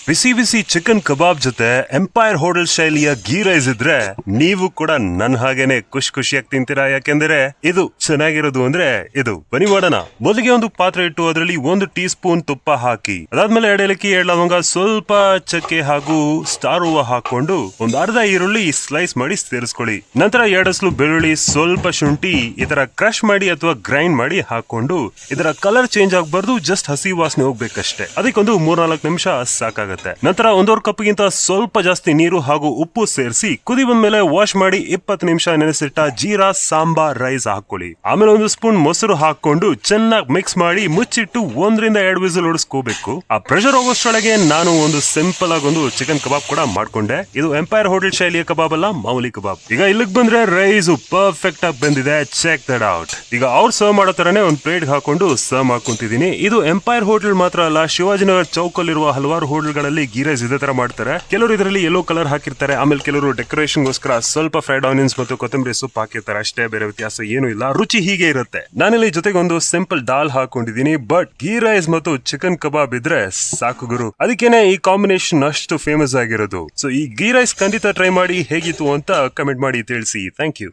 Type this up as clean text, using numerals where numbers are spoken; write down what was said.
ಬಿಸಿ ಬಿಸಿ chicken ಕಬಾಬ್ ಜೊತೆ empire hotel ಶೈಲಿಯ ghee rice ಇದ್ರೆ ನೀವು ಕೂಡ ನನ್ ಹಾಗೇನೆ ಖುಷಿಯಾಗಿ ತಿಂತೀರಾ. ಯಾಕೆಂದ್ರೆ ಇದು ಚೆನ್ನಾಗಿರೋದು ಅಂದ್ರೆ ಇದು. ಬನ್ನಿ ಮಾಡೋಣ. ಮೊದಲಿಗೆ ಒಂದು ಪಾತ್ರೆ ಇಟ್ಟು ಅದರಲ್ಲಿ 1 ಟೀ ಸ್ಪೂನ್ ತುಪ್ಪ ಹಾಕಿ, ಅದಾದ್ಮೇಲೆ 2 ಏಲಕ್ಕಿ, 2 ಲವಂಗ, ಸ್ವಲ್ಪ ಚಕ್ಕೆ ಹಾಗೂ ಸ್ಟಾರ್ ಹೂವ ಹಾಕೊಂಡು ಒಂದು ಅರ್ಧ ಈರುಳ್ಳಿ ಸ್ಲೈಸ್ ಮಾಡಿ ಸೇರಿಸ್ಕೊಳ್ಳಿ. ನಂತರ 2 ಹಸ್ಲು ಬೆಳ್ಳುಳ್ಳಿ, ಸ್ವಲ್ಪ ಶುಂಠಿ ಈ ತರ ಕ್ರಶ್ ಮಾಡಿ ಅಥವಾ ಗ್ರೈಂಡ್ ಮಾಡಿ ಹಾಕೊಂಡು ಇದರ ಕಲರ್ ಚೇಂಜ್ ಆಗಬಾರ್ದು, ಜಸ್ಟ್ ಹಸಿ ವಾಸನೆ ಹೋಗ್ಬೇಕಷ್ಟೇ. ಅದಕ್ಕೊಂದು 3-4 ನಿಮಿಷ ಸಾಕಾಗುತ್ತೆ. ನಂತರ 1.5 ಕಪ್ಗಿಂತ ಸ್ವಲ್ಪ ಜಾಸ್ತಿ ನೀರು ಹಾಗೂ ಉಪ್ಪು ಸೇರಿಸಿ ಕುದಿ ಬಂದ್ಮೇಲೆ ವಾಶ್ ಮಾಡಿ 20 ನಿಮಿಷ ನೆನೆಸಿಟ್ಟ ಜೀರಾ ಸಾಂಬಾರ್ ರೈಸ್ ಹಾಕೊಳ್ಳಿ. ಆಮೇಲೆ 1 ಸ್ಪೂನ್ ಮೊಸರು ಹಾಕೊಂಡು ಚೆನ್ನಾಗಿ ಮಿಕ್ಸ್ ಮಾಡಿ ಮುಚ್ಚಿಟ್ಟು 1-2 ವಿಸಿಲ್ ಹೊಡಿಸ್ಕೋಬೇಕು. ಆ ಪ್ರೆಷರ್ ಹೋಗೋಷ್ಟೊಳಗೆ ನಾನು ಒಂದು ಸಿಂಪಲ್ ಆಗಿ ಒಂದು ಚಿಕನ್ ಕಬಾಬ್ ಕೂಡ ಮಾಡ್ಕೊಂಡೆ. ಇದು ಎಂಪೈರ್ ಹೋಟೆಲ್ ಶೈಲಿಯ ಕಬಾಬ್ ಅಲ್ಲ, ಮಾಮೂಲಿ ಕಬಾಬ್. ಈಗ ಇಲ್ಲಿಗೆ ಬಂದ್ರೆ ರೈಸ್ ಪರ್ಫೆಕ್ಟ್ ಆಗಿ ಬಂದಿದೆ. Check that out. ಈಗ ಅವ್ರು ಸರ್ವ್ ಮಾಡೋ ತರನೇ ಒಂದು ಪ್ಲೇಟ್ ಹಾಕೊಂಡು ಸರ್ವ್ ಮಾಡ್ಕೊಂತಿದೀನಿ. ಇದು ಎಂಪೈರ್ ಹೋಟೆಲ್ ಮಾತ್ರ ಅಲ್ಲ, ಶಿವಾಜಿನಗರ್ ಚೌಕಲ್ಲಿರುವ ಹಲವಾರು ಹೋಟೆಲ್ ಗೀ ರೈಸ್ ಇದೇ ತರ ಮಾಡ್ತಾರೆ. ಕೆಲವರು ಇದರಲ್ಲಿ ಯೆಲ್ಲೋ ಕಲರ್ ಹಾಕಿರ್ತಾರೆ, ಆಮೇಲೆ ಕೆಲವರು ಡೆಕೋರೇಷನ್ ಗೋಸ್ಕರ ಸ್ವಲ್ಪ ಫ್ರೈಡ್ ಆನಿಯನ್ಸ್ ಮತ್ತು ಕೊತ್ತಂಬರಿ ಸೊಪ್ಪು ಹಾಕಿರ್ತಾರೆ. ಅಷ್ಟೇ, ಬೇರೆ ವ್ಯತ್ಯಾಸ ಏನು ಇಲ್ಲ. ರುಚಿ ಹೀಗೆ ಇರುತ್ತೆ. ನಾನಿಲ್ಲಿ ಜೊತೆಗೆ ಒಂದು ಸಿಂಪಲ್ ದಾಲ್ ಹಾಕೊಂಡಿದೀನಿ. ಬಟ್ ಗೀ ರೈಸ್ ಮತ್ತು ಚಿಕನ್ ಕಬಾಬ್ ಇದ್ರೆ ಸಾಕು ಗುರು. ಅದಕ್ಕೇನೆ ಈ ಕಾಂಬಿನೇಷನ್ ಅಷ್ಟು ಫೇಮಸ್ ಆಗಿರೋದು. ಸೊ ಈ ಗೀ ರೈಸ್ ಖಂಡಿತ ಟ್ರೈ ಮಾಡಿ, ಹೇಗಿತ್ತು ಅಂತ ಕಮೆಂಟ್ ಮಾಡಿ ತಿಳಿಸಿ. Thank you.